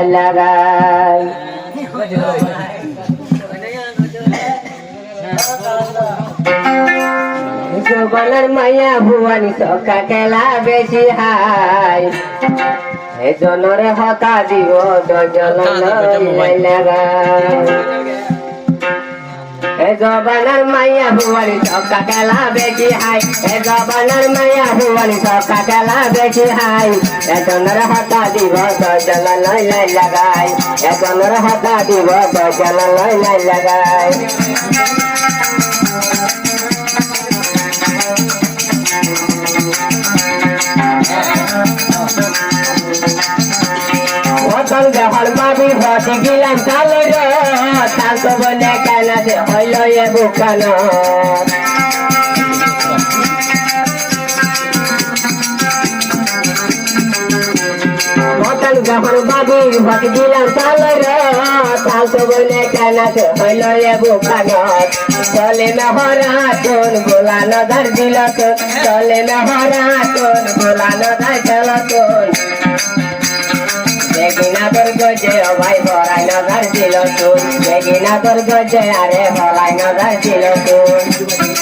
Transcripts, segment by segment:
লাগাই জবানার মায়া ভুয়ানি সকা খেলা বেশি হাই এ জনরে হতা দিব দজন লাগাই এ জবানার মায়া ভুয়ানি সকা খেলা বেশি হাই এ জবানার মায়া ভুয়ানি সকা খেলা বেশি হাই এ জনরে হতা দিব দজন লাগাই এ জনরে হতা দিব দজন লাগাই যখন বাবি ভটি গিলাম তালে তাল তো বলে কেন যে হইল এ বুকান যখন বাবি ভটি গিলাম তালে তাল তো বলে কেন যে হইল এ বুকান চলে মেহরা তোর গোলানো ধার দিল তোর চলে মেহরা তোর গোলানো ধার খেল তোর বেগিনা তোর গজে ভাই ভরাই নজর দিল তুই বেগিনা তোর গজে আরে ভরাই নজর দিল তুই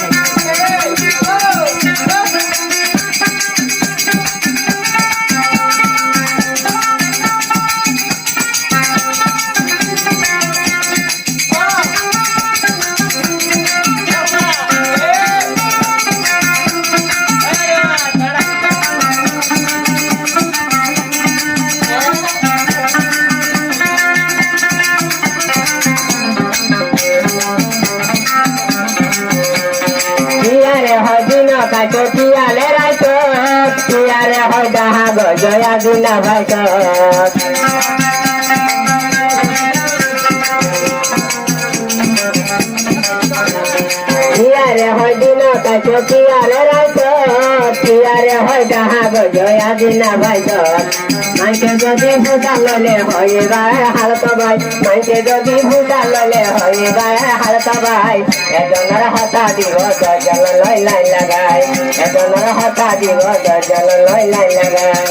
পিয়ালে রাইত পিয়ারে হয় ডাহা গজয়া দিনা ভাইত পিয়ারে হয় দিন কাছ পিয়ারে রাইত পিয়ারে হয় ডাহা গজয়া দিনা ভাইত মাইকে যদি ভুটা ললে হইবা হালত ভাই মাইকে যদি ভুটা ললে হইবা হালত ভাই এজনের হতা দিব দজন লই লাই লাগাই এজনের হতা দিব দজন লই লাই লাগাই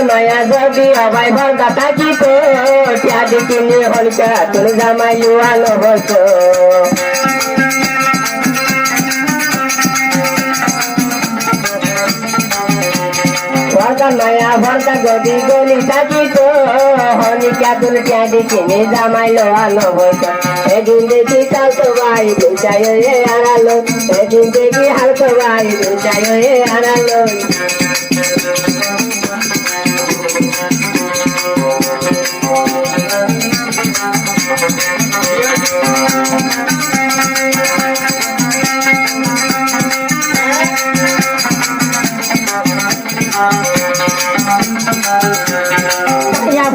মায়া যদি অবাই ভরদা থাকি তো ত্যাদি কিনে হলকা তোর জামাই লুয়ানো হতো মায়া ভরদা যদি গলি থাকি তো হলিকা তোর ত্যাদি কিনে জামাই লুয়ানো হতো এদিন দেখি কাল তো ভাই দুটাই আড়ালো এদিন দেখি হাল তো ভাই দুটাই আড়ালো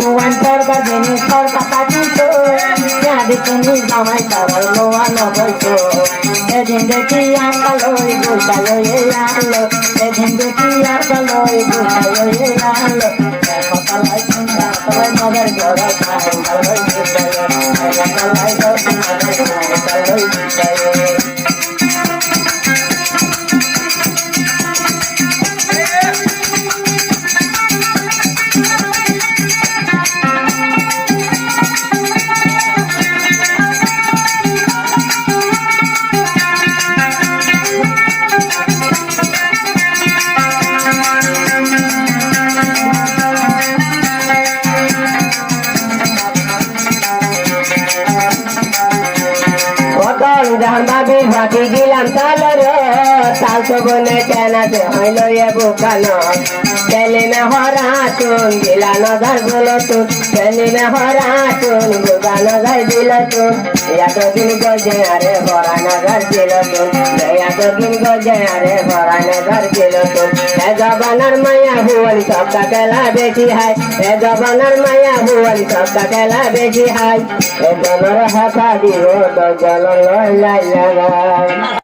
ভুবন সরকার জেনে সরকার পাঠিত তুমি জামাই তারাই লোয়ানো হইতো এদিন দেখি আকালই গুটালই আলো এদিন দেখি আকালই গুটালই আলো কথালাই চিন্তা তবে নজর জড়া খাই তালই গুটালই কথালাই দর্শন তালই গুটালই পাখি গিলাম তালর তাল তো বনে কেনাতে হইল এ বুকানো ছেলে মে হরাটুন দিলা নদার বলো তুন ছেলে মে হরাটুন বুকা নদার দিল তুন এতদিন গজে আরে ভরা নজর দিল তুন এতদিন গজে আরে ভরা নজর দিল তুন এ জবানার মায়া হুয়ান সবকা খেলা বেশি হাই এ জবানার মায়া হুয়ান সবকা খেলা বেশি হাই এ জনর হাতা দিব তো জল লয়